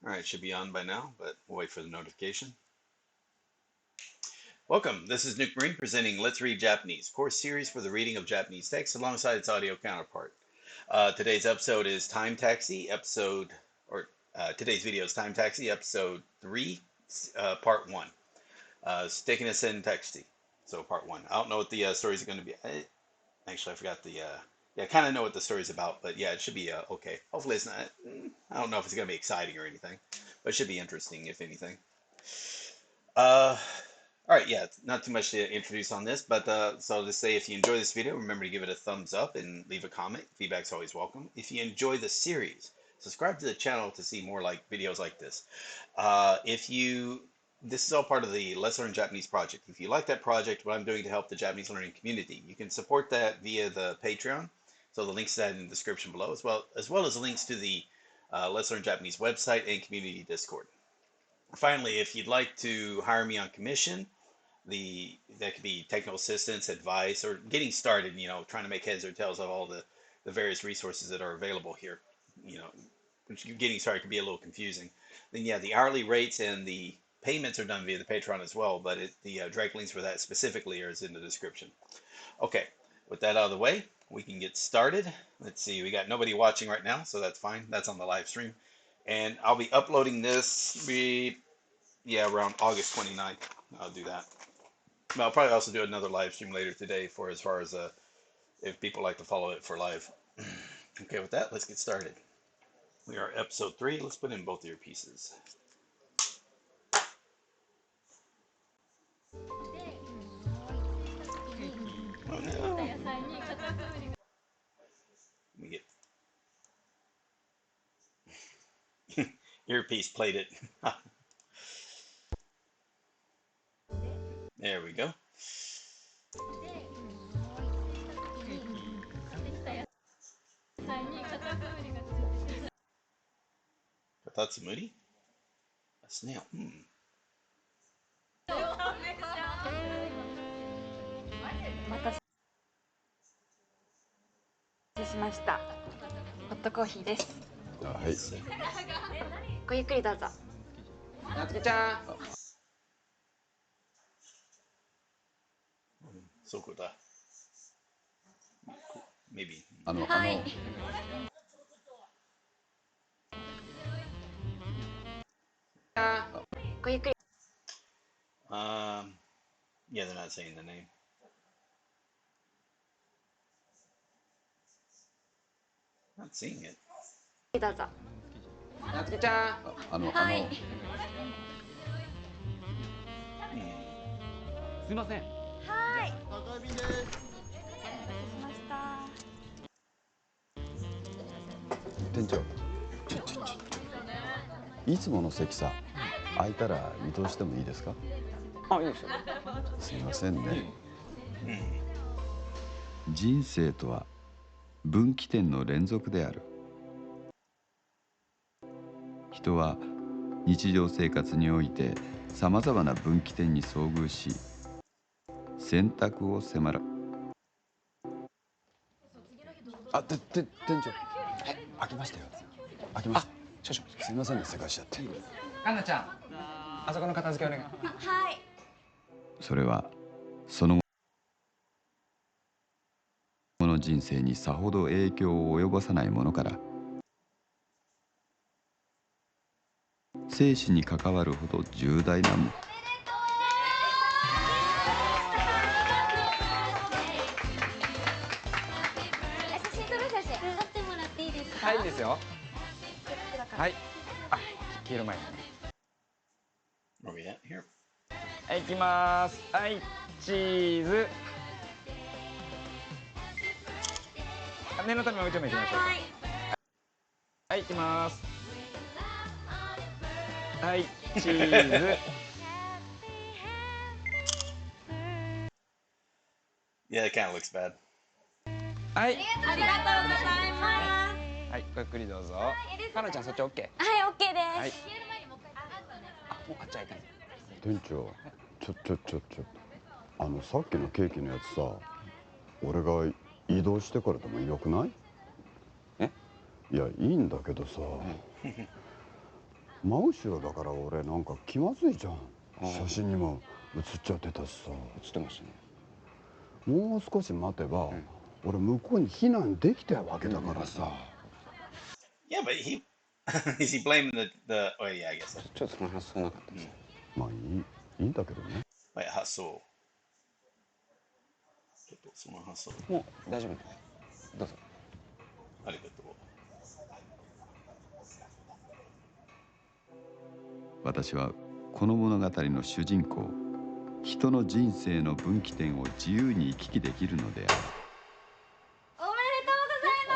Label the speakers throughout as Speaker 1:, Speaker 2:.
Speaker 1: All right, should be on by now, but we'll wait for the notification. Welcome. This is Nuke Marine presenting Let's Read Japanese, course series for the reading of Japanese text alongside its audio counterpart. Today's episode is Time Taxi, today's video is Time Taxi, episode 3, part 1. Sticking us in Taxi, so part 1. I don't know what the stories are going to be. Actually, I forgot I kind of know what the story's about, but yeah, it should be okay. Hopefully it's not, I don't know if it's going to be exciting or anything, but it should be interesting, if anything. All right, yeah, not too much to introduce on this, but so to say, if you enjoy this video, remember to give it a thumbs up and leave a comment. Feedback's always welcome. If you enjoy the series, subscribe to the channel to see more videos like this. This is all part of the Let's Learn Japanese project. If you like that project, what I'm doing to help the Japanese learning community, you can support that via the Patreon. So the links to that in the description below, as well as links to the Let's Learn Japanese website and community Discord. Finally, if you'd like to hire me on commission, that could be technical assistance, advice, or getting started, trying to make heads or tails of all the various resources that are available here, which getting started could be a little confusing. Then yeah, the hourly rates and the payments are done via the Patreon as well, but the direct links for that specifically are in the description. Okay, with that out of the way, we can get started. Let's see, we got nobody watching right now, so that's fine. That's on the live stream. And I'll be uploading this around August 29th. I'll do that. But I'll probably also do another live stream later today as far as if people like to follow it for live. Okay, with that, let's get started. We are episode 3. Let's put in both earpieces. Oh no. Let me get earpiece played it. There we go. Katatsumuri? A snail. Hmm.
Speaker 2: お待たせしました。ホットコーヒーです。
Speaker 3: はい。
Speaker 2: ごゆっくりどうぞ。
Speaker 4: なつきちゃん。
Speaker 1: そこだ。Maybe.
Speaker 2: はい。ごゆっくり。
Speaker 1: Yeah, they're not saying the name. Not seeing it.
Speaker 2: どうぞ。
Speaker 4: なつきちゃん。
Speaker 2: はい。
Speaker 4: すいません。
Speaker 2: はい。高見です。お待たせしました。
Speaker 3: 店長、いつもの席さ、空いたら移動してもいいですか？
Speaker 4: あ、いいですよ。
Speaker 3: すみませんね。人生とは分岐点の連続である。人は日常生活においてさまざまな分岐点に遭遇し、選択を迫る。店長、開きましたよ。開きました。少々すみませんね、せかしちゃって。
Speaker 4: かんなちゃん、あそこの片付けお願い。
Speaker 2: はい。
Speaker 3: それはその後の人生にさほど影響を及ぼさないものから生死に関わるほど重大なもの。
Speaker 2: 写真撮る写真。撮ってもらっていいですか？
Speaker 4: はい、いいですよ。はい。あ、黄色前。
Speaker 1: Where are we at here?
Speaker 4: はい、行きます。はい、チーズ。念のためもう一枚行きましょう。はい、行きます。はい、チーズ。
Speaker 1: Yeah, it kind of looks bad.
Speaker 4: はい。
Speaker 2: ありがとうございます。
Speaker 4: はい、ごゆっくりどうぞ。かなちゃん、そっちオッケー。
Speaker 2: はい、オッケーです。
Speaker 4: はい。あ、もうあっちゃいかん。
Speaker 3: 店長、ちょっとさっきのケーキのやつさ、俺が移動してからでもよくない？
Speaker 4: え？
Speaker 3: いや、いいんだけどさ。
Speaker 5: 真後ろだから俺なんか気まずいじゃん。写真にも写っちゃってたしさ。
Speaker 4: 写ってましたね。
Speaker 5: もう少し待てば、俺向こうに避難できたわけだからさ。
Speaker 1: Yeah, but is he blaming oh yeah, I guess.
Speaker 4: ちょっとその発想なかったです。
Speaker 5: まあいいんだけどね。
Speaker 1: はい、発想。ちょっとその発想。
Speaker 4: もう大丈夫です。どうぞ。
Speaker 1: ありがとう。
Speaker 3: 私はこの物語の主人公、人の人生の分岐点を自由に行き来できるのである。
Speaker 6: おめでとうございま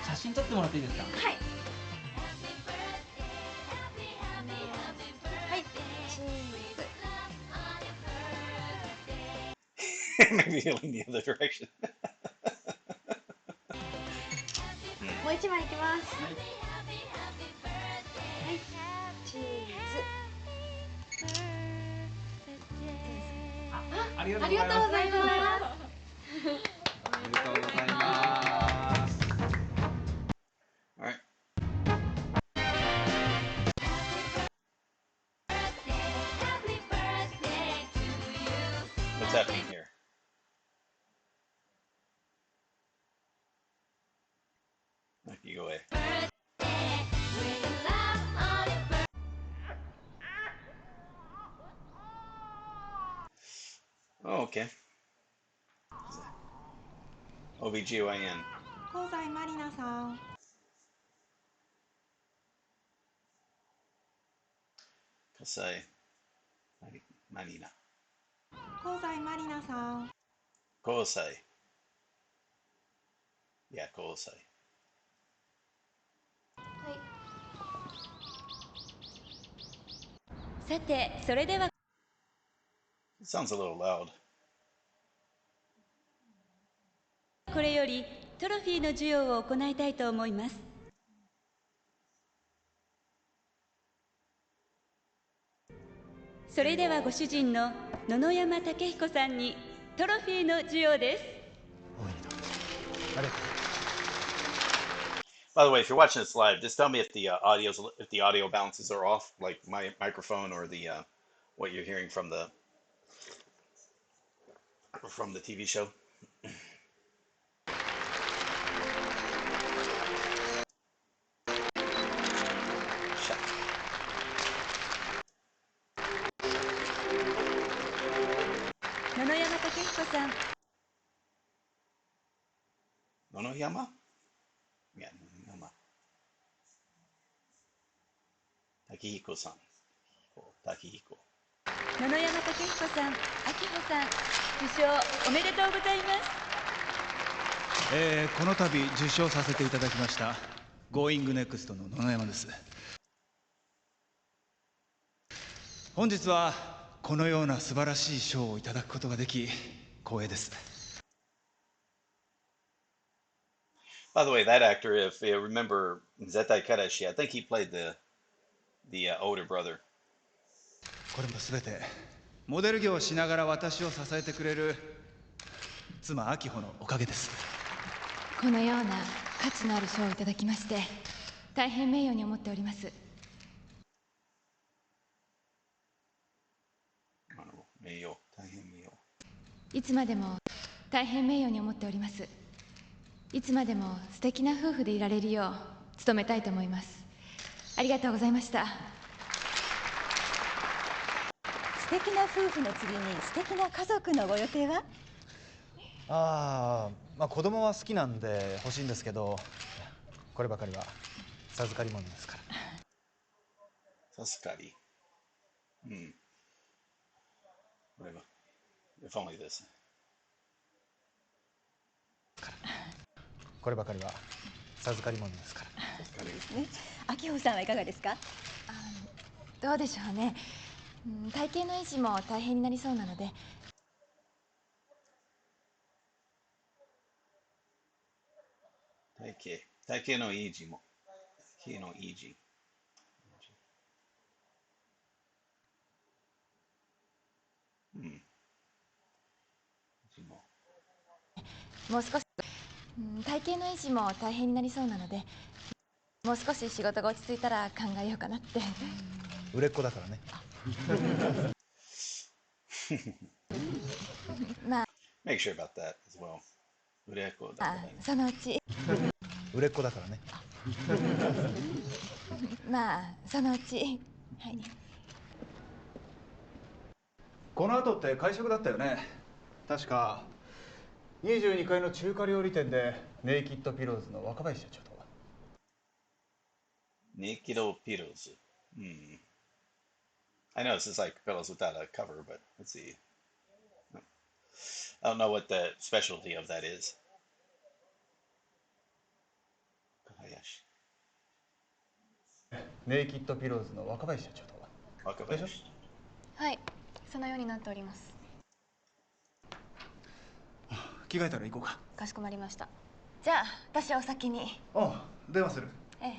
Speaker 6: す。
Speaker 7: 写真撮ってもらっていいですか？
Speaker 6: はい。はい、チーズ。
Speaker 1: Maybe feeling the other direction.
Speaker 6: もう一枚いきます。はい、チーズ。
Speaker 7: ありが
Speaker 6: ありがとうございます。
Speaker 7: おめでとうございます。
Speaker 1: All right. What's happening here? You go away. Oh, okay. OBGYN.
Speaker 8: 香西まりなさん。
Speaker 1: Kasai. Marina.
Speaker 8: 香西まりなさん。
Speaker 1: Kosai. Yeah, Kosai.
Speaker 6: はい。
Speaker 9: さて、それでは
Speaker 1: It sounds a little loud.
Speaker 9: これよりトロフィーの授与を行いたいと思います。それではご主人の野々山武彦さんにトロフィーの授与です。
Speaker 1: By the way, if you're watching this live, just tell me if the audio balances are off, like my microphone or the what you're hearing from the TV show.
Speaker 9: 野々山武彦さん。
Speaker 1: 野々山? Yeah, 野々山。Takehiko-san. Takehiko.
Speaker 9: 野々山武彦さん、明穂さん、受賞おめでとうございます。
Speaker 10: この度受賞させていただきましたゴーイングネクストの野々山です。本日はこのような素晴らしい賞をいただくことができ光栄です。
Speaker 1: By the way, that actor, if you remember Zettai Karashi, I think he played the older brother.
Speaker 10: これもすべてモデル業をしながら私を支えてくれる妻明穂のおかげです。
Speaker 11: このような価値のある賞をいただきまして大変名誉に思っております。
Speaker 1: 名誉、大変名誉。
Speaker 11: いつまでも大変名誉に思っております。いつまでも素敵な夫婦でいられるよう努めたいと思います。ありがとうございました。
Speaker 12: 素敵な夫婦の次に素敵な家族のご予定は？
Speaker 13: まあ子供は好きなんで欲しいんですけど、こればかりは授かり物ですから。
Speaker 1: 授かり。うん。これは。If only this.
Speaker 13: こればかりは授かり物ですから。
Speaker 12: ね、明穂さんはいかがですか？
Speaker 11: どうでしょうね。体型の維持も大変になりそうなので。
Speaker 1: 体型の維持も。体型の維持。うん。
Speaker 11: もう少し、体型の維持も大変になりそうなので、もう少し仕事が落ち着いたら考えようかなって。
Speaker 13: 売れっ子だからね。
Speaker 11: まあ、
Speaker 1: Make sure about that as well. 売れっ子だからね。
Speaker 11: そのうち。
Speaker 13: 売れっ子だからね。
Speaker 11: まあ、そのうち。はい。
Speaker 10: この後って会食だったよね。確か22階の中華料理店でネイキッドピローズの若林社長と。
Speaker 1: Naked Pillows. I know this is like pillows without a cover, but let's see. I don't know what the specialty of that is. Hayashi.
Speaker 10: ネイキッドピローズの若林社長と。
Speaker 1: 若林。
Speaker 6: はい、そのようになっております。
Speaker 10: 着替えたら行こうか。
Speaker 6: かしこまりました。
Speaker 11: じゃあ、私はお先に。
Speaker 10: 電話する。
Speaker 11: ええ。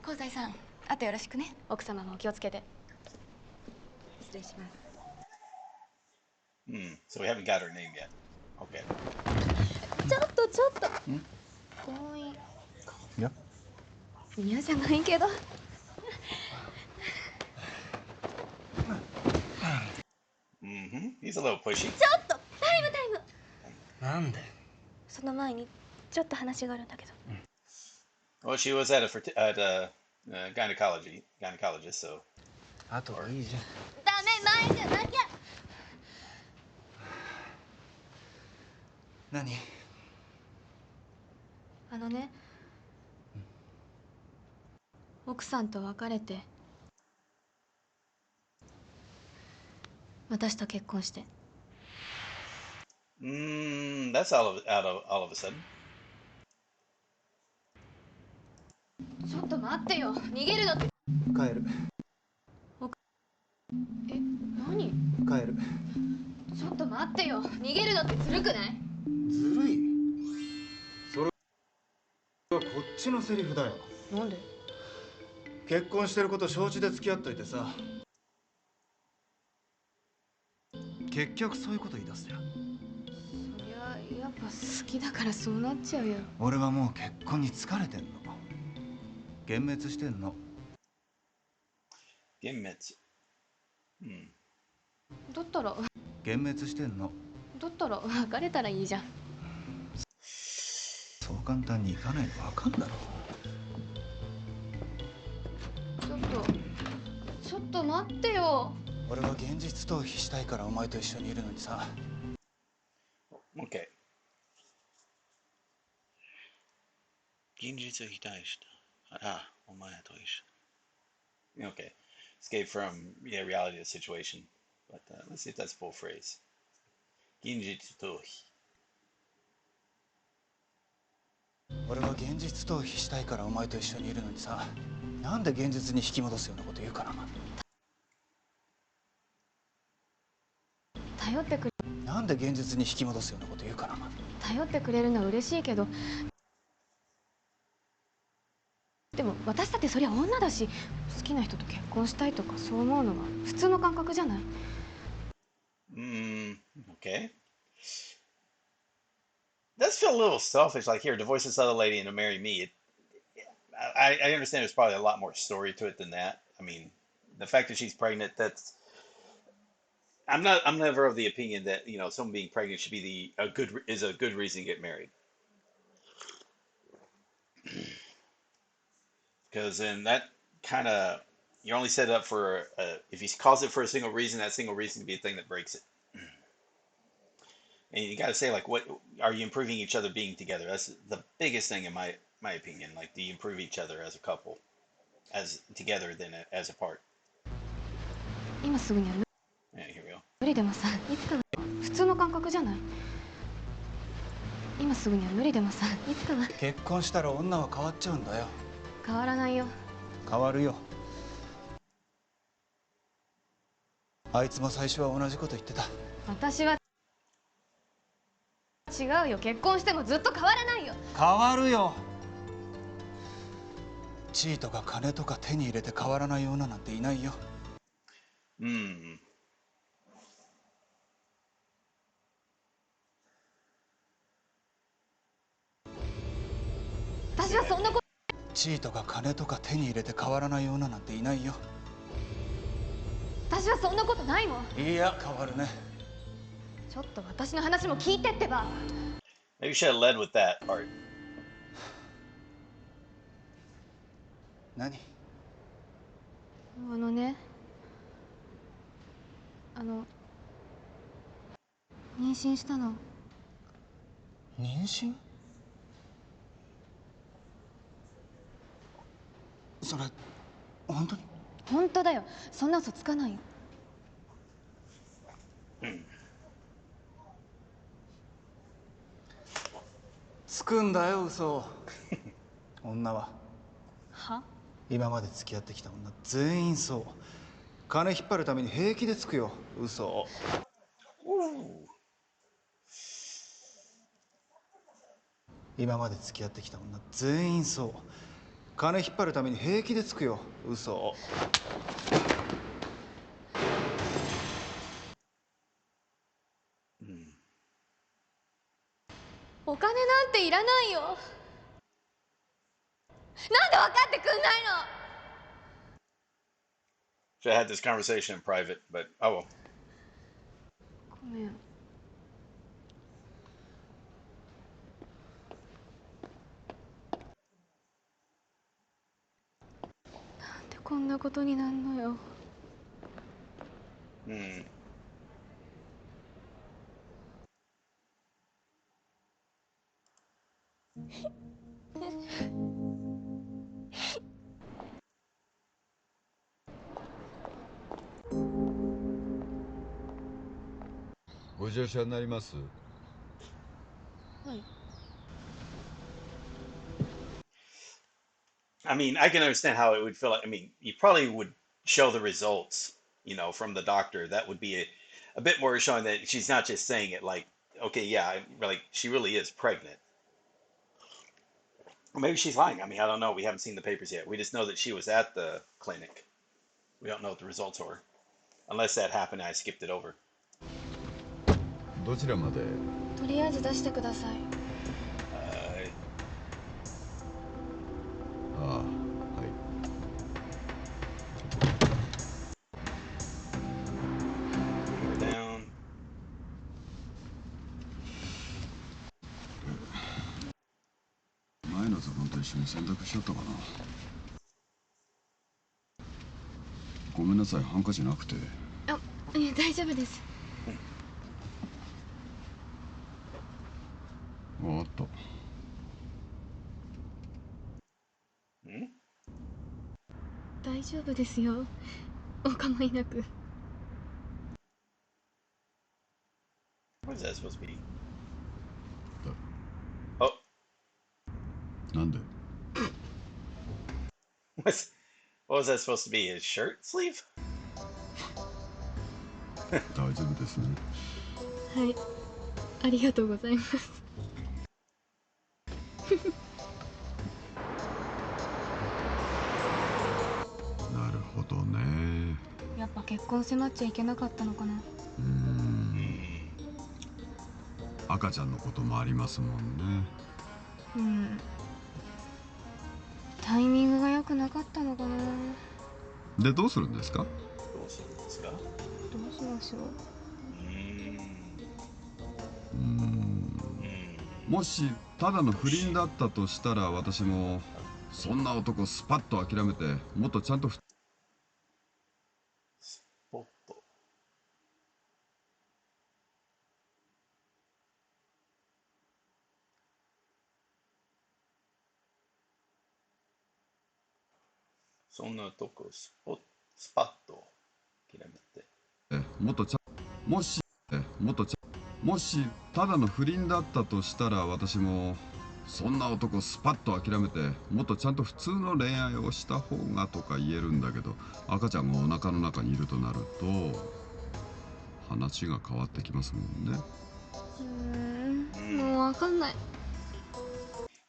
Speaker 11: 香西さん、あとよろしくね。
Speaker 6: 奥様もお気をつけて。失礼します。
Speaker 1: So we haven't got her name yet. Okay.
Speaker 6: ちょっと。強引。
Speaker 5: いや。
Speaker 6: 嫌じゃないけど。
Speaker 1: He's a little pushy.
Speaker 6: ちょっとタイム。
Speaker 13: なんで？
Speaker 6: その前にちょっと話があるんだけど。
Speaker 1: Well, she was at a gynecologist, so.
Speaker 13: あといいじゃん。
Speaker 6: ダメ、前じゃなきゃ。
Speaker 10: 何？
Speaker 6: あのね、奥さんと別れて私と結婚して。
Speaker 1: That's all of a sudden.
Speaker 6: ちょっと待ってよ、逃げるのって。
Speaker 10: 帰る。
Speaker 6: え、何？
Speaker 10: 帰る。
Speaker 6: ちょっと待ってよ、逃げるのってずるくない？
Speaker 10: ずるい？それはこっちのセリフだよ。
Speaker 6: なんで？
Speaker 10: 結婚してること承知で付き合っといてさ。結局そういうこと言い出すよ。
Speaker 6: そりゃやっぱ好きだからそうなっちゃうよ。
Speaker 10: 俺はもう結婚に疲れてんの。幻滅してんの。
Speaker 1: 幻滅。
Speaker 6: だったら
Speaker 10: 幻滅してんの。
Speaker 6: だったら別れたらいいじゃん。
Speaker 10: そう簡単にいかないの分かんだろ。
Speaker 6: ちょっと待ってよ。
Speaker 10: 俺は現実逃避したいからお前と一緒にいるのにさ。
Speaker 1: Okay. 現実を否定した。お前と一緒。Okay. Escape from reality of the situation. But let's see if that's a full phrase. 現実逃避。
Speaker 10: 俺は現実逃避したいからお前と一緒にいるのにさ。なんで現実に引き戻すようなこと言うかな。
Speaker 6: 頼ってくれ。
Speaker 10: なんで現実に引き戻すようなこと言うかな。
Speaker 6: 頼ってくれるのは嬉しいけど、でも私だってそりゃ女だし、好きな人と結婚したいとかそう思うのは普通の感覚じゃない？Okay.
Speaker 1: Does feel a little selfish, like here, divorce this other lady and to marry me. I understand there's probably a lot more story to it than that. I mean, the fact that she's pregnant, I'm never of the opinion that, someone being pregnant should be a good reason to get married. Because then that kind of, you're only set up for, if he calls it for a single reason, that single reason can be a thing that breaks it. And you got to say, like, what are you improving each other being together? That's the biggest thing in my opinion. Like, do you improve each other as a couple, as together than as apart?
Speaker 6: 今すぐには
Speaker 1: Yeah, here we go.
Speaker 6: 無理でもさ、いつかは普通の感覚じゃない？今すぐには無理でもさ、いつかは。
Speaker 10: 結婚したら女は変わっちゃうんだよ。
Speaker 6: 変わらないよ。
Speaker 10: 変わるよ。あいつも最初は同じこと言ってた。
Speaker 6: 私は違うよ。結婚してもずっと変わらないよ。
Speaker 10: 変わるよ。地位とか金とか手に入れて変わらない女なんていないよ。
Speaker 6: 私はそんなこと。
Speaker 10: 地位とか金とか手に入れて変わらない女なんていないよ。
Speaker 6: 私はそんなことないもん。
Speaker 10: いや、変わるね。
Speaker 6: ちょっと私の話も聞いてってば。
Speaker 1: Maybe you should have led with that part.
Speaker 10: 何？
Speaker 6: ね、妊娠したの。
Speaker 10: 妊娠？それ本当に？
Speaker 6: 本当だよ。そんな嘘つかないよ。
Speaker 10: つくんだよ、嘘。女は
Speaker 6: は？
Speaker 10: 今まで付き合ってきた女全員そう。金引っ張るために平気でつくよ、嘘を。今まで付き合ってきた女全員そう。金引っ張るために平気でつくよ、嘘を。
Speaker 6: お金なんていらないよ。なんで分かってくんないの。
Speaker 1: Should have had this conversation in private, but oh well.
Speaker 6: ごめん。なんでこんなことになんのよ。
Speaker 3: ご乗車になります。
Speaker 6: はい。
Speaker 1: I mean, I can understand how it would feel like. I mean, you probably would show the results, from the doctor. That would be a bit more showing that she's not just saying it like, okay, yeah, like she really is pregnant. Or maybe she's lying. I mean, I don't know. We haven't seen the papers yet. We just know that she was at the clinic. We don't know what the results were. Unless that happened, I skipped it over.
Speaker 3: どちらまで？
Speaker 6: とりあえず出してください。
Speaker 3: ああ、はい。
Speaker 1: Down.
Speaker 3: 前のズボンと一緒に洗濯しちゃったかな。ごめんなさい、ハンカチなくて。
Speaker 6: あ、いや大丈夫です。
Speaker 3: あった。
Speaker 6: 大丈夫ですよ。お構いなく。
Speaker 1: What is that supposed to be? Oh.
Speaker 3: なんで？
Speaker 1: What was that supposed to be? His shirt sleeve?
Speaker 3: 大丈夫ですね。
Speaker 6: はい。ありがとうございます。
Speaker 3: なるほどね。
Speaker 6: やっぱ結婚迫っちゃいけなかったのかな。
Speaker 3: 赤ちゃんのこともありますもんね。
Speaker 6: タイミングが良くなかったのかな。
Speaker 3: で、どうするんですか？
Speaker 1: どうするんですか？
Speaker 6: どうしましょう。
Speaker 3: もしただの不倫だったとしたら、私もそんな男スパッと諦めて、もっとちゃんと
Speaker 1: スポット。そんなとこスパッと諦めて。
Speaker 3: もっとちゃもしただの不倫だったとしたら、私もそんな男スパッと諦めて、もっとちゃんと普通の恋愛をした方がとか言えるんだけど、赤ちゃんがお腹の中にいるとなると話が変わってきますもんね。
Speaker 6: もうわかんない。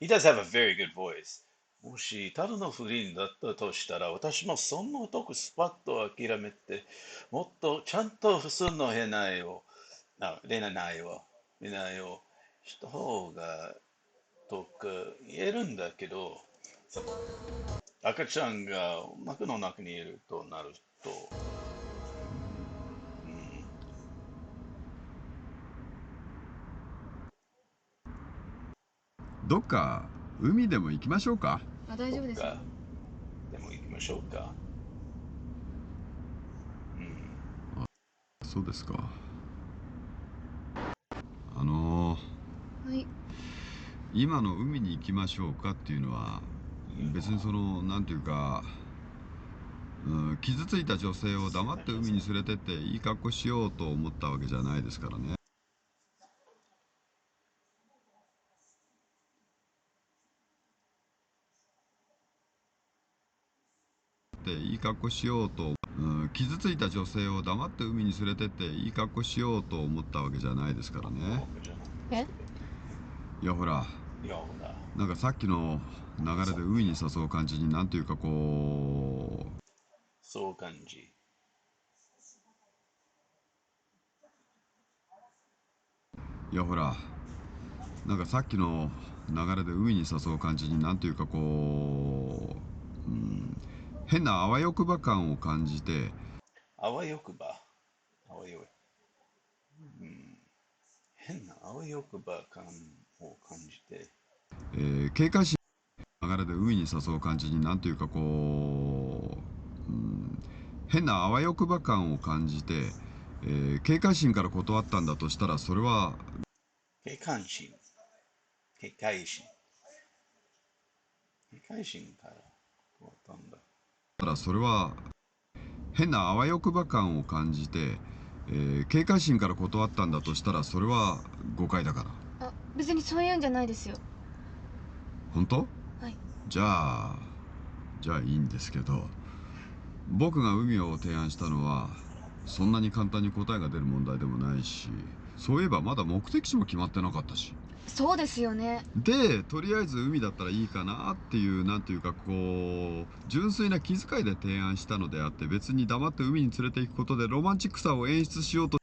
Speaker 1: He does have a very good voice. もしただの不倫だったとしたら、私もそんな男スパッと諦めて、もっとちゃんと普通の恋愛をした方がとか言えるんだけど、赤ちゃんがお腹の中にいるとなると、
Speaker 3: どっか海でも行きましょうか。
Speaker 6: あ、大丈夫ですよ。
Speaker 1: でも行きましょうか。
Speaker 3: そうですか。
Speaker 6: はい。
Speaker 3: 今の海に行きましょうかっていうのは別になんていうか、傷ついた女性を黙って海に連れてっていい格好しようと思ったわけじゃないですからね。いい格好しようと、傷ついた女性を黙って海に連れてっていい格好しようと思ったわけじゃないですからね。
Speaker 6: え？
Speaker 3: いやほら、なんかさっきの流れで海に誘う感じになんていうかこう、
Speaker 1: そう感じ。
Speaker 3: いやほら、なんかさっきの流れで海に誘う感じになんていうかこう、変なあわよくば感を感じて。
Speaker 1: あわよくば。あわよ。変なあわよくば感を感じて。
Speaker 3: 警戒心の流れで海に誘う感じになんていうかこう、変なあわよくば感を感じて、警戒心から断ったんだとしたらそれは
Speaker 1: 警戒心。警戒心。警戒心から断ったんだ。
Speaker 3: それは変なあわよくば感を感じて、警戒心から断ったんだとしたらそれは誤解だから。
Speaker 6: あ、別にそういうんじゃないですよ。
Speaker 3: 本当？
Speaker 6: はい。
Speaker 3: じゃあいいんですけど、僕が海を提案したのはそんなに簡単に答えが出る問題でもないし、そういえばまだ目的地も決まってなかったし。
Speaker 6: そうですよね。
Speaker 3: でとりあえず海だったらいいかなっていうなんていうかこう純粋な気遣いで提案したのであって、別に黙って海に連れて行くことでロマンチックさを演出しようと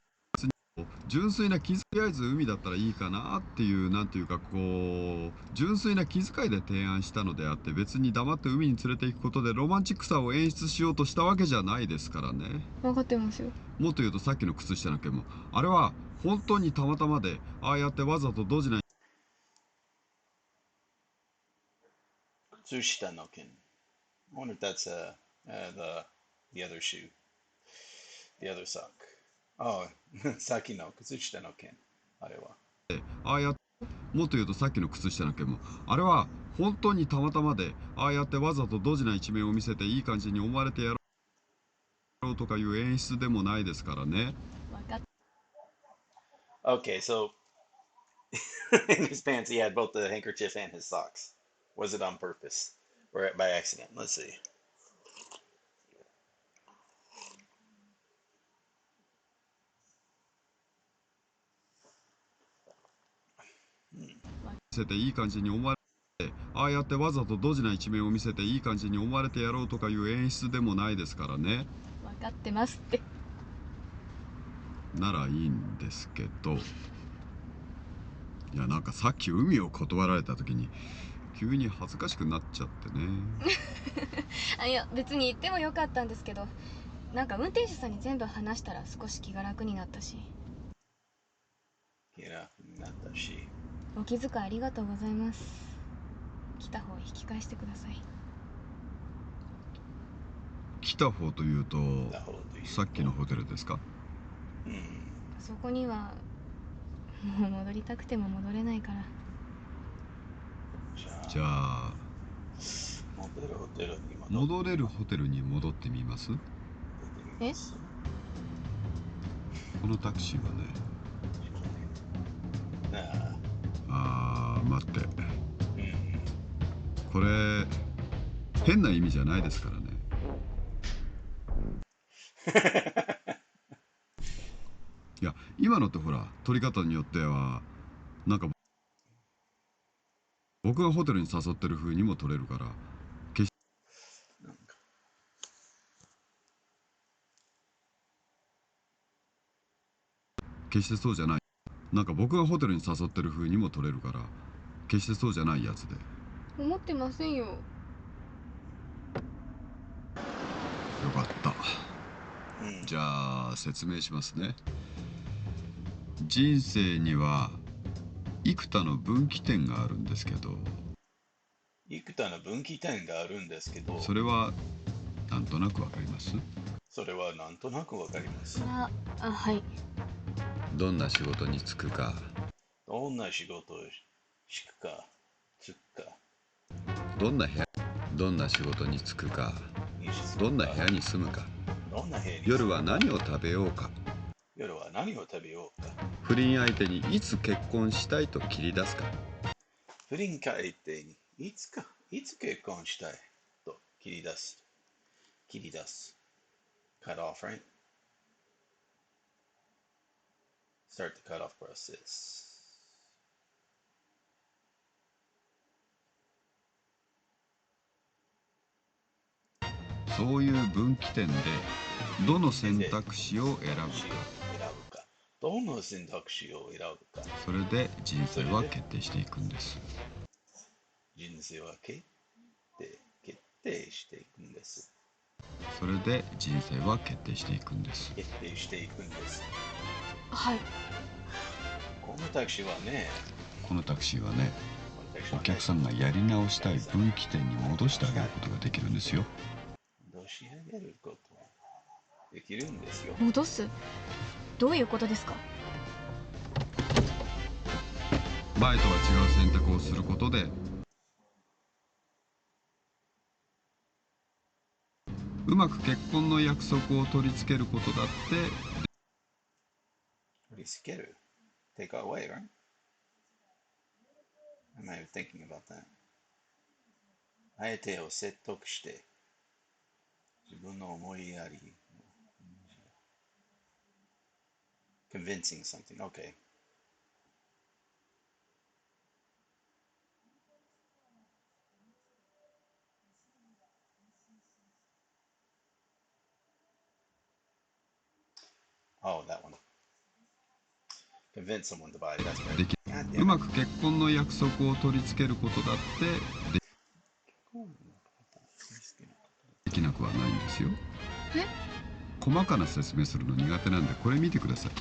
Speaker 3: 純粋な気遣い、とりあえず海だったらいいかなっていうなんていうかこう純粋な気遣いで提案したのであって、別に黙って海に連れて行くことでロマンチックさを演出しようとしたわけじゃないですからね。
Speaker 6: 分かってますよ。
Speaker 3: もっと言うとさっきの靴下の件もあれは本当にたまたまで、ああやってわざとドジな
Speaker 1: 靴下の件。I wonder if that's the other shoe. The other sock. Oh, さっきの靴下の件。あれは。
Speaker 3: ああやってもっと言うとさっきの靴下の件もあれは本当にたまたまで、ああやってわざとドジな一面を見せていい感じに思われてやろうとかいう演出でもないですからね。
Speaker 1: Okay, so in his pants he had both the handkerchief and his socks. Was it on purpose or by accident? Let's see.
Speaker 3: 見せていい感じに思われて、ああやってわざとドジな一面を見せていい感じに思われてやろうとかいう演出でもないですからね。
Speaker 6: 分かってますって。
Speaker 3: ならいいんですけど、いやなんかさっき海を断られた時に急に恥ずかしくなっちゃってね。
Speaker 6: いや別に言ってもよかったんですけど、なんか運転手さんに全部話したら少し気が楽になったし。
Speaker 1: 気が楽になったし。
Speaker 6: お気遣いありがとうございます。来た方引き返してください。
Speaker 3: 来た方というとさっきのホテルですか？
Speaker 6: そこにはもう戻りたくても戻れないから。
Speaker 3: じゃあ戻れるホテルに戻ってみます？
Speaker 6: え？
Speaker 3: このタクシーはね。待って、これ変な意味じゃないですからね。いや今のってほら取り方によってはなんか僕がホテルに誘ってる風にも取れるから決してそうじゃない。なんか僕がホテルに誘ってる風にも取れるから決してそうじゃないやつで。
Speaker 6: 思ってませんよ。
Speaker 3: よかった。じゃあ説明しますね。人生には幾多の分岐点があるんですけど、
Speaker 1: 幾多の分岐点があるんですけど、
Speaker 3: それはなんとなくわかります？
Speaker 1: それはなんとなくわかります。
Speaker 6: はい。
Speaker 3: どんな仕事に就くか、
Speaker 1: どんな仕事をしくか、つくか、
Speaker 3: どんな仕事に就くか、どんな部屋に住むか、夜は何を食べようか、
Speaker 1: 夜は何を食べようか、
Speaker 3: 不倫相手にいつ結婚したいと切り出すか、
Speaker 1: 不倫相手にいつ結婚したいと切り出す。cut off, right? Start the cut off process.
Speaker 3: そういう分岐点でどの選択肢を選ぶか、
Speaker 1: どの選択肢を選ぶか、
Speaker 3: それで人生は決定していくんです。
Speaker 1: 人生は決定していくんです。
Speaker 3: それで人生は決定していくんです。
Speaker 1: 決定していくんです。
Speaker 6: はい。
Speaker 1: このタクシーはね、
Speaker 3: お客さんがやり直したい分岐点に戻してあげることができるんですよ。
Speaker 1: 戻し上げることできるんですよ。
Speaker 6: 戻す？どういうことですか？
Speaker 3: 前とは違う選択をすることで、うまく結婚の約束を取り付けることだって。
Speaker 1: 取り付ける？ Take away, right? I'm not even thinking about that. 相手を説得して、自分の思いやり、convincing something, okay. Oh, that one. Convince someone to buy it. That's right.
Speaker 3: うまく結婚の約束を取り付けることだってできなくはないんですよ。細かな説明するの苦手なんで、これ見てください。こ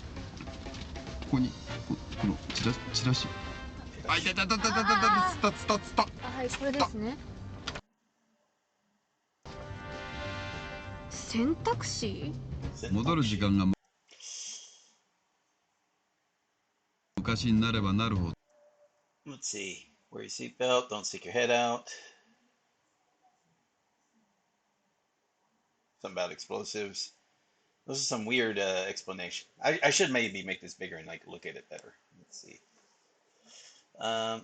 Speaker 3: こにこのチラシ。あ、いたいたいたいたいたいた、つた。
Speaker 6: はい、これですね。選択肢？
Speaker 3: 戻る時間が昔になればなるほど。
Speaker 1: Let's see. Wear your seatbelt. Don't stick your head out. Something about explosives. Those are some weird explanation. I should maybe make this bigger and like look at it better. Let's see.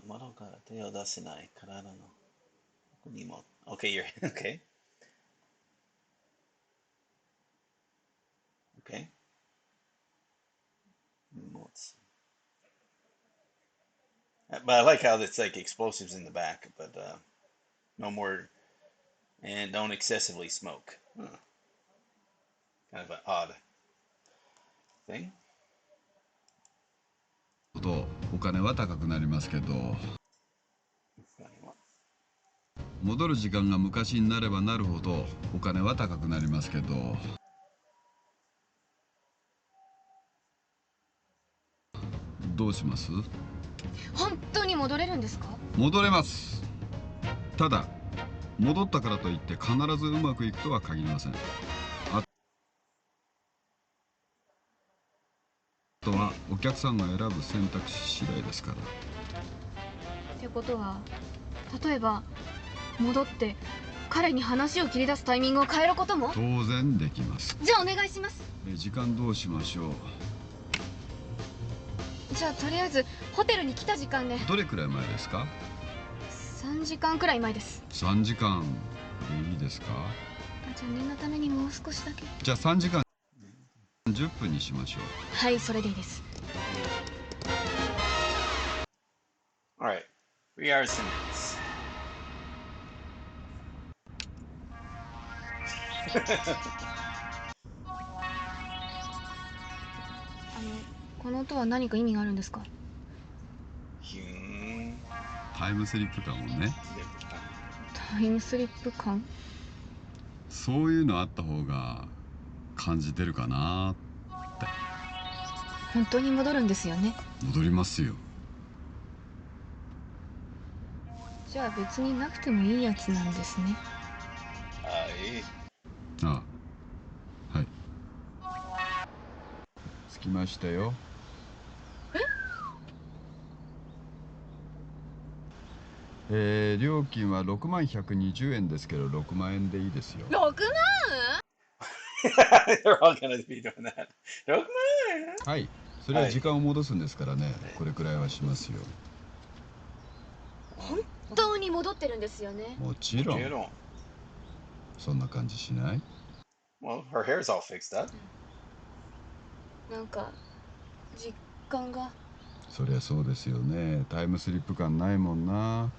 Speaker 1: 窓から手を出せない体の奥にも。Okay, you're okay. Okay. Let's see. But I like how it's like explosives in the back, but no more, and don't excessively smoke. Kind of an odd thing.
Speaker 3: お金は高くなりますけど、戻る時間が昔になればなるほどお金は高くなりますけど、どうします？
Speaker 6: 本当に戻れるんですか？
Speaker 3: 戻れます。ただ戻ったからといって必ずうまくいくとは限りません。あとはお客さんが選ぶ選択肢次第ですから。
Speaker 6: ってことは、例えば戻って彼に話を切り出すタイミングを変えることも？
Speaker 3: 当然できます。
Speaker 6: じゃあお願いします。
Speaker 3: 時間どうしましょう？
Speaker 6: じゃあとりあえずホテルに来た時間で。
Speaker 3: どれくらい前ですか
Speaker 6: ？3時間くらい前です。
Speaker 3: 3時間でいいですか？
Speaker 6: じゃあ念のためにもう少しだけ。
Speaker 3: じゃあ3時間10分にしましょう。
Speaker 6: はい、それでいいです。
Speaker 1: Alright, 3 hours sentence.
Speaker 6: この音は何か意味があるんですか？
Speaker 1: ヒューン。
Speaker 3: タイムスリップ感をね。
Speaker 6: タイムスリップ感？
Speaker 3: そういうのあった方が感じてるかなって。
Speaker 6: 本当に戻るんですよね？
Speaker 3: 戻りますよ。
Speaker 6: じゃあ別になくてもいいやつなんですね。
Speaker 3: ああ、はい。着きましたよ。料金は6120円ですけど、6万円でいいですよ。
Speaker 6: 6万
Speaker 1: ？They're all gonna be doing that. 6万円？
Speaker 3: はい。それは時間を戻すんですからね。これくらいはしますよ。
Speaker 6: 本当に戻ってるんですよね？
Speaker 3: もちろん。そんな感じしない？
Speaker 1: Well, her hair's all fixed up.
Speaker 6: なんか実感が。
Speaker 3: そりゃそうですよね。タイムスリップ感ないもんな。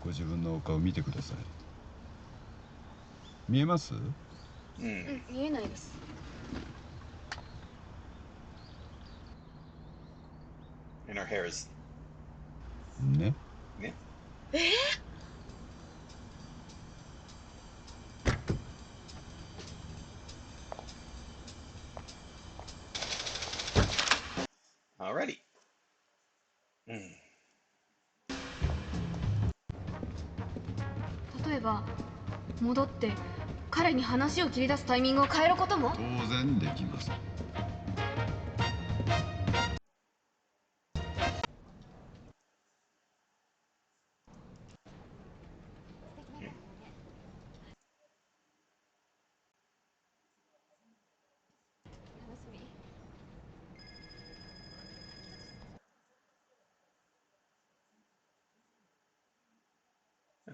Speaker 3: ご自分のお顔見てください。見えます？
Speaker 6: 見えないです。
Speaker 1: And her hair is
Speaker 3: ね。
Speaker 1: ね。Alrighty.
Speaker 6: 例えば戻って彼に話を切り出すタイミングを変えることも？
Speaker 3: 当然できます。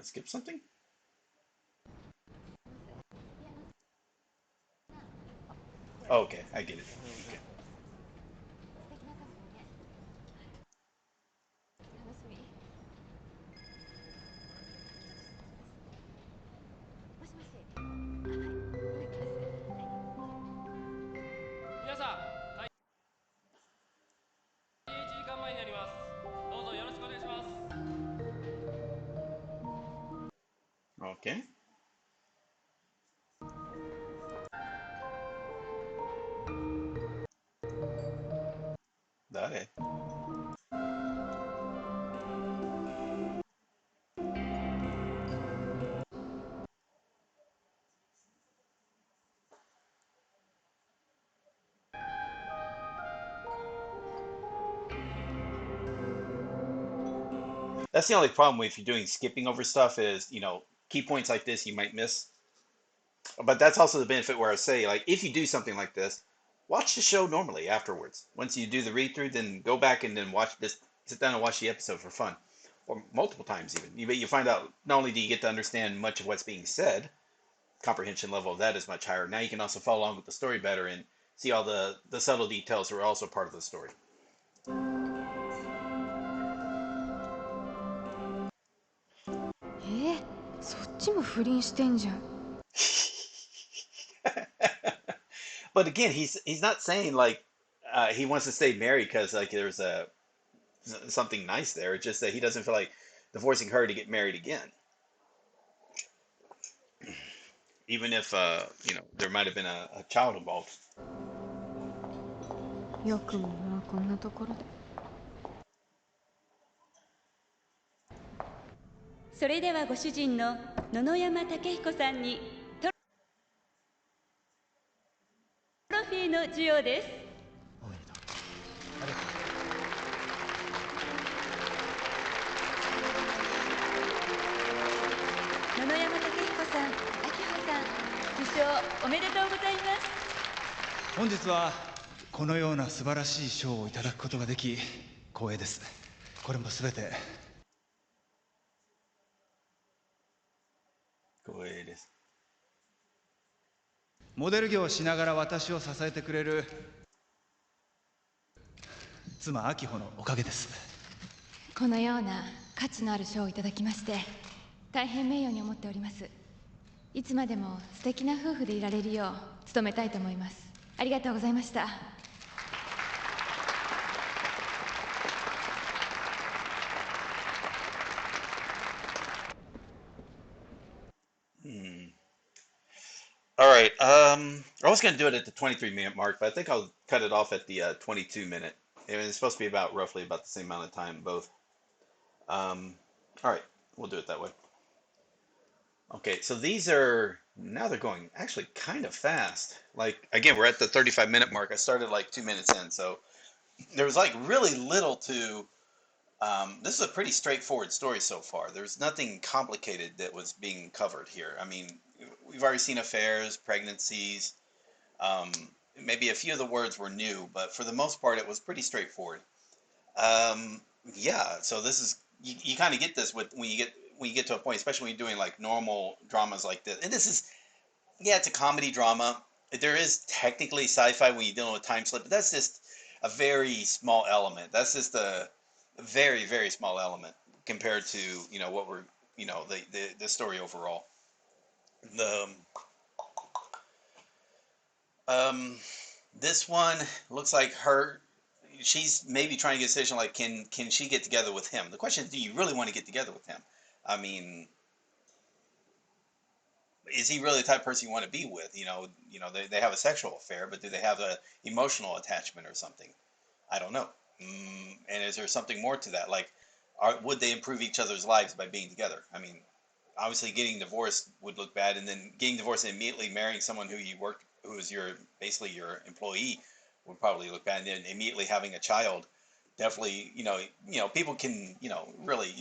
Speaker 1: Skip something? Oh, okay, I get it. Okay. Okay. Dale. That's the only problem if you're doing skipping over stuff is, key points like this you might miss. But that's also the benefit where I say, like, if you do something like this, watch the show normally afterwards. Once you do the read through, then go back and then watch this, sit down and watch the episode for fun, or multiple times even. You find out not only do you get to understand much of what's being said, comprehension level of that is much higher. Now you can also follow along with the story better and see all the subtle details that are also part of the story. But again, he's not saying like he wants to stay married because like there's something nice there. It's just that he doesn't feel like divorcing her to get married again, even if there might have been a child involved.
Speaker 6: よくもまあこんなところで。
Speaker 9: それではご主人の野々山武彦さんにトロフィーの授与です。野々山武彦さん、明穂さん、受賞おめでとうございます。
Speaker 10: 本日はこのような素晴らしい賞をいただくことができ光栄です。これもすべて
Speaker 1: 光栄です。
Speaker 10: モデル業をしながら私を支えてくれる妻明穂のおかげです。
Speaker 11: このような価値のある賞をいただきまして大変名誉に思っております。いつまでも素敵な夫婦でいられるよう努めたいと思います。ありがとうございました。
Speaker 1: All right. I was going to do it at the 23-minute mark, but I think I'll cut it off at the 22-minute. It's supposed to be about roughly about the same amount of time, both. All right, we'll do it that way. Okay, so these are now they're going actually kind of fast. Like again, we're at the 35-minute mark. I started like 2 minutes in, so there was like really little to. This is a pretty straightforward story so far. There's nothing complicated that was being covered here. I mean, we've already seen affairs, pregnancies. Um, Maybe a few of the words were new, but for the most part, it was pretty straightforward. Yeah, so this is you kind of get this with when you get to a point, especially when you're doing like normal dramas like this. And this is yeah, it's a comedy drama. There is technically sci-fi when you're dealing with time slip, but that's just a very small element. That's just a very, very small element compared to, what we're, the story overall. The um this one looks like she's maybe trying to get a decision like can she get together with him? The question is, do you really want to get together with him? I mean, is he really the type of person you want to be with? They have a sexual affair, but do they have a emotional attachment or something? I don't know. And is there something more to that? Like, would they improve each other's lives by being together? I mean, obviously getting divorced would look bad, and then getting divorced and immediately marrying someone who is basically your employee, would probably look bad. And then immediately having a child, definitely, people can, really,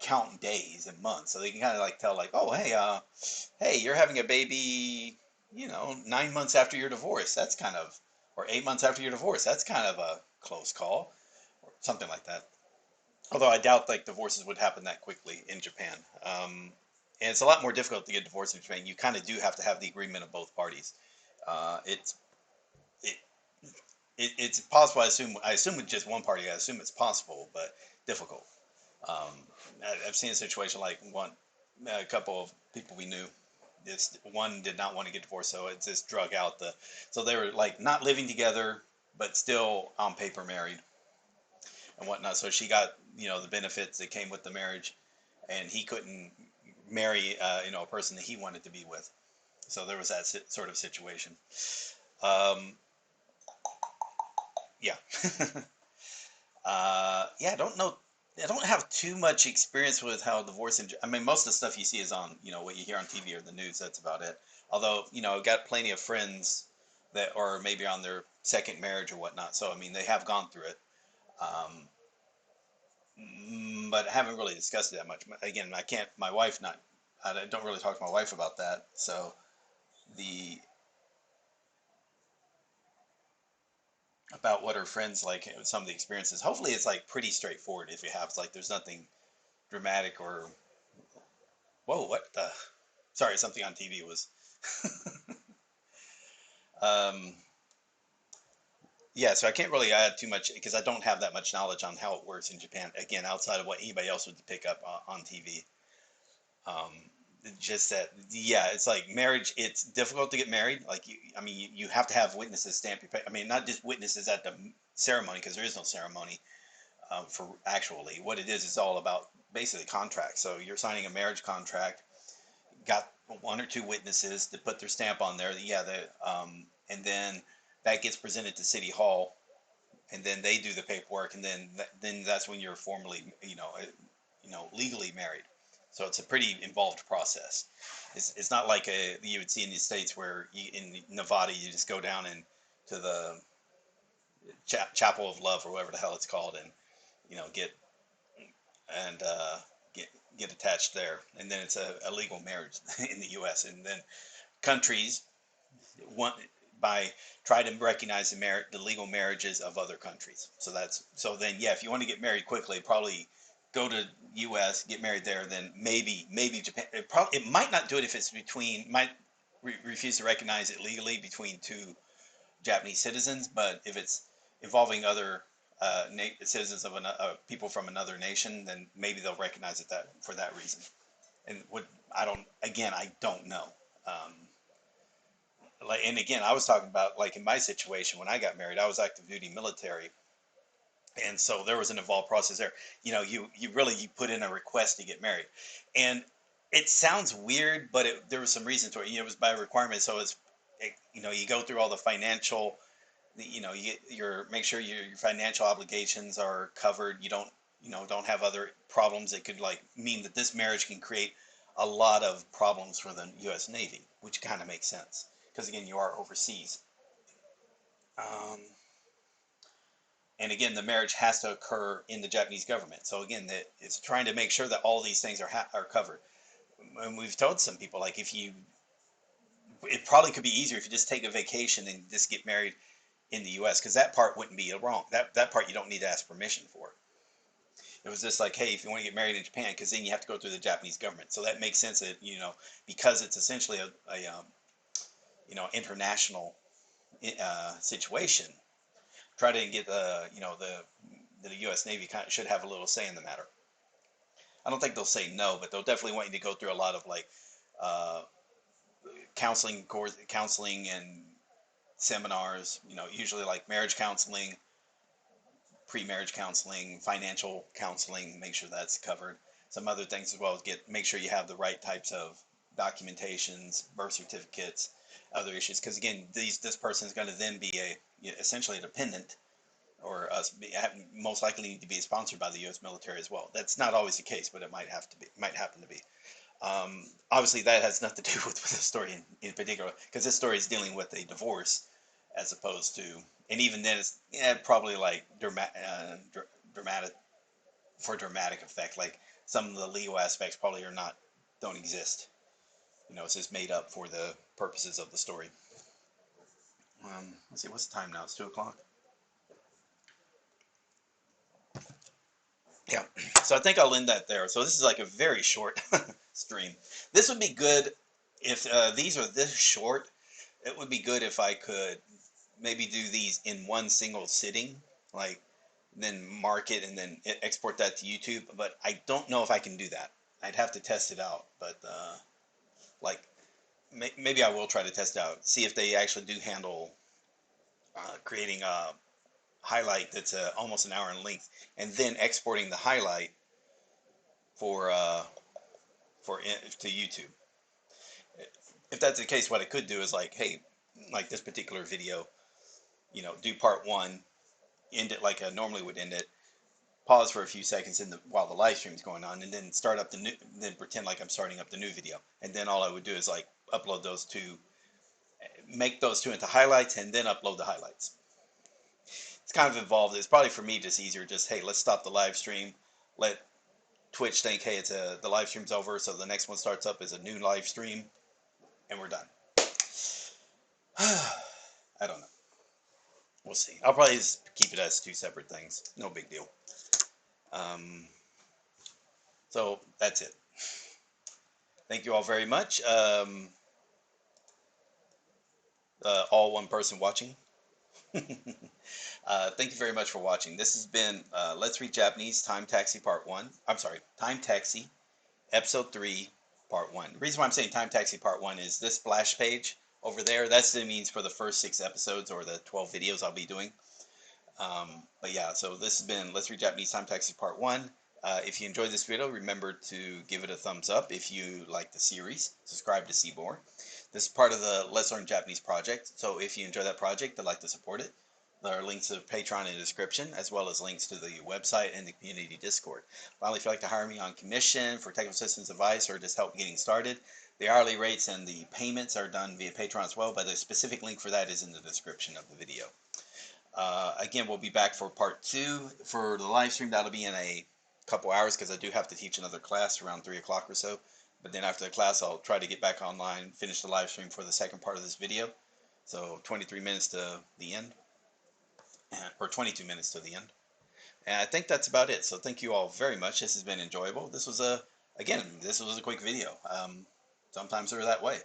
Speaker 1: count days and months, so they can kind of like tell, like, oh, hey, you're having a baby, 9 months after your divorce. That's kind of, or 8 months after your divorce. That's kind of a close call, or something like that. Although I doubt like divorces would happen that quickly in Japan. And it's a lot more difficult to get divorced in Japan. You kind of do have to have the agreement of both parties. It's it, it's possible. I assume with just one party. I assume it's possible, but difficult. Um, I've seen a situation like a couple of people we knew. This one did not want to get divorced, so it just drug out so they were like not living together, but still on paper married and whatnot. So she got, the benefits that came with the marriage, and he couldn't marry, a person that he wanted to be with. So there was that sort of situation. Um, yeah. Yeah, I don't know. I don't have too much experience with how divorce I mean, most of the stuff you see is on, what you hear on TV or the news. That's about it. Although, I've got plenty of friends that are maybe on their second marriage or whatnot. So, I mean, they have gone through it. Um, but I haven't really discussed it that much. Again, my wife, I don't really talk to my wife about that. So the, about what her friends like, some of the experiences, hopefully it's like pretty straightforward. If you have, like, there's nothing dramatic or, whoa, what the, sorry, something on TV was, um, yeah, so I can't really add too much because I don't have that much knowledge on how it works in Japan. Again, outside of what anybody else would pick up on TV. Um, just that, yeah, it's like marriage. It's difficult to get married. Like I mean, you have to have witnesses stamp your. I mean, not just witnesses at the ceremony because there is no ceremony for actually. What it is, it's all about basically contracts. So you're signing a marriage contract. Got one or two witnesses to put their stamp on there. Yeah, and then that gets presented to City Hall, and then they do the paperwork, and then that's when you're formally, legally married. So it's a pretty involved process. It's not like you would see in the States where in Nevada you just go down and to the Chapel of Love or whatever the hell it's called, and get and get attached there, and then it's a legal marriage in the U.S. And then countries want by try to recognize the legal marriages of other countries. So then yeah, if you want to get married quickly, probably go to U.S., get married there, then maybe Japan. It might not do it if it's might refuse to recognize it legally between two Japanese citizens, but if it's involving other citizens of people from another nation, then maybe they'll recognize it that for that reason. And I don't know. Um, and again, I was talking about like in my situation when I got married, I was active duty military, and so there was an involved process there. You put in a request to get married, and it sounds weird, but there was some reason to it. It was by requirement, so you go through all the financial, you get make sure your financial obligations are covered. You don't have other problems that could like mean that this marriage can create a lot of problems for the U.S. Navy, which kind of makes sense because again, you are overseas. Um, and again, the marriage has to occur in the Japanese government. So again, it's trying to make sure that all these things are covered. And we've told some people like it probably could be easier if you just take a vacation and just get married in the U.S. because that part wouldn't be wrong. That part you don't need to ask permission for. It was just like, hey, if you want to get married in Japan, because then you have to go through the Japanese government. So that makes sense that because it's essentially a international situation. Try to get the U.S. Navy should have a little say in the matter. I don't think they'll say no, but they'll definitely want you to go through a lot of like counseling and seminars. Usually like marriage counseling, pre-marriage counseling, financial counseling. Make sure that's covered. Some other things as well. Make sure you have the right types of documentations, birth certificates, other issues. Because again, this person is going to then be essentially a dependent, or most likely need to be sponsored by the U.S. military as well. That's not always the case, but it might happen to be. Obviously, that has nothing to do with the story in particular, because this story is dealing with a divorce, as opposed to, and even then, it's probably like dramatic for dramatic effect. Like some of the legal aspects probably don't exist. It's just made up for the purposes of the story. Let's see, what's the time now? It's 2:00. Yeah, so I think I'll end that there. So this is like a very short stream. This would be good if these are this short. It would be good if I could maybe do these in one single sitting, like then mark it and then export that to YouTube. But I don't know if I can do that. I'd have to test it out. But like maybe I will try to test it out, see if they actually do handle creating a highlight that's almost an hour in length, and then exporting the highlight to YouTube. If that's the case, what I could do is like, hey, like this particular video, do part one, end it like I normally would end it, pause for a few seconds while the live stream is going on, and then start up then pretend like I'm starting up the new video, and then all I would do is like upload those two, make those two into highlights, and then upload the highlights. It's kind of involved. It's probably for me just easier. Just hey, let's stop the live stream. Let Twitch think, hey, the live stream's over, so the next one starts up as a new live stream, and we're done. I don't know. We'll see. I'll probably just keep it as two separate things. No big deal. So that's it. Thank you all very much. All one person watching. Thank you very much for watching. This has been Let's Read Japanese Time Taxi Part 1. I'm sorry, Time Taxi Episode 3 Part 1. The reason why I'm saying Time Taxi Part 1 is this splash page over there. That's the means for the first 6 episodes or the 12 videos I'll be doing. But yeah, so this has been Let's Read Japanese Time Taxi Part 1. If you enjoyed this video, remember to give it a thumbs up. If you like the series, subscribe to see more. This is part of the Let's Learn Japanese project, so if you enjoy that project and like to support it, there are links to Patreon in the description, as well as links to the website and the community Discord. Finally, if you'd like to hire me on commission for technical assistance advice or just help getting started, the hourly rates and the payments are done via Patreon as well, but a specific link for that is in the description of the video. Again, we'll be back for Part 2. For the live stream, that'll be in a couple hours because I do have to teach another class around 3 o'clock or so. But then after the class, I'll try to get back online, finish the live stream for the second part of this video. So 23 minutes to the end, or 22 minutes to the end. And I think that's about it. So thank you all very much. This has been enjoyable. This was a quick video. Sometimes they're that way.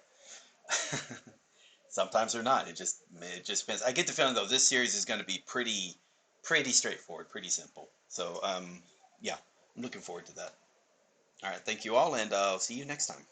Speaker 1: Sometimes they're not. It just depends. I get the feeling though this series is going to be pretty straightforward, pretty simple. So yeah, I'm looking forward to that. All right, thank you all, and I'll see you next time.